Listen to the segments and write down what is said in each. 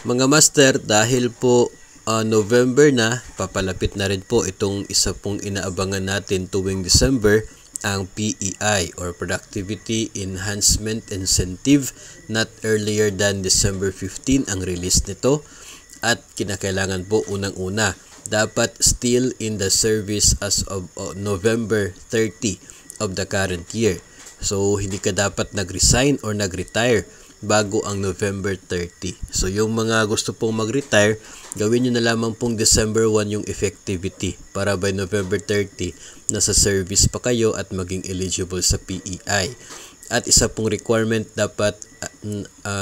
Mga master, dahil po November na, papalapit na rin po itong isa pong inaabangan natin tuwing December, ang PEI or Productivity Enhancement Incentive. Not earlier than December 15 ang release nito, at kinakailangan po unang-una dapat still in the service as of November 30 of the current year. So hindi ka dapat nag-resign or nag-retire bago ang November 30. So yung mga gusto pong mag-retire, gawin nyo na lamang pong December 1 yung effectivity para by November 30 nasa service pa kayo at maging eligible sa PEI. At isa pong requirement, dapat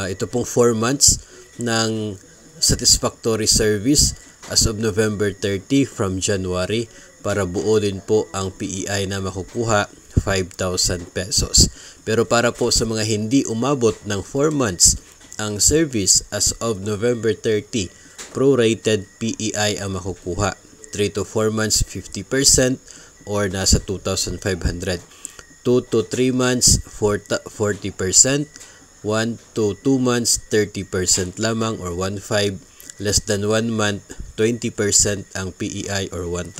ito pong 4 months ng satisfactory service as of November 30 from January para buo din po ang PEI na makukuha 5,000 pesos. Pero para po sa mga hindi umabot ng 4 months ang service as of November 30, prorated PEI ang makukuha. 3 to 4 months 50% or nasa 2,500. 2 to 3 months 40%, 1 to 2 months 30% lamang or 1,500. Less than 1 month 20% ang PEI or 1,000.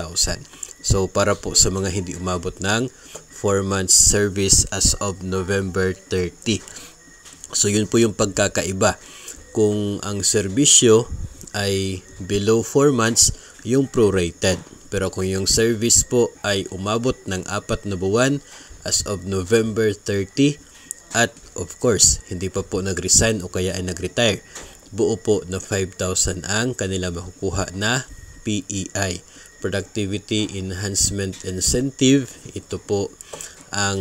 So para po sa mga hindi umabot ng 4 months service as of November 30. So yun po yung pagkakaiba. Kung ang serbisyo ay below 4 months, yung prorated. Pero kung yung service po ay umabot ng 4 na buwan as of November 30 at of course hindi pa po nag-resign o kaya ay nag-retire, buo po na 5,000 ang kanila makukuha na PEI, Productivity Enhancement Incentive. Ito po ang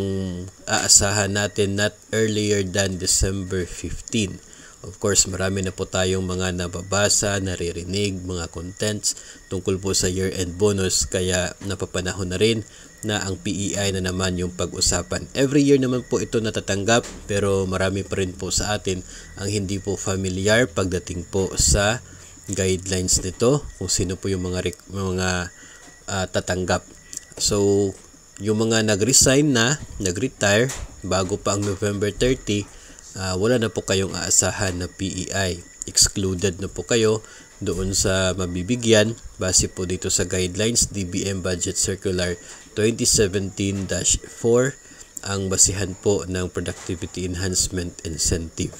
aasahan natin not earlier than December 15. Of course, marami na po tayong mga nababasa, naririnig, mga contents tungkol po sa year-end bonus, kaya napapanahon na rin na ang PEI na naman yung pag-usapan. Every year naman po ito natatanggap, pero marami pa rin po sa atin ang hindi po familiar pagdating po sa guidelines nito, kung sino po yung mga tatanggap. So, yung mga nag-resign na, nag-retire bago pa ang November 30, wala na po kayong aasahan na PEI. Excluded na po kayo doon sa mabibigyan base po dito sa guidelines. DBM Budget Circular 2017-4 ang basihan po ng Productivity Enhancement Incentive.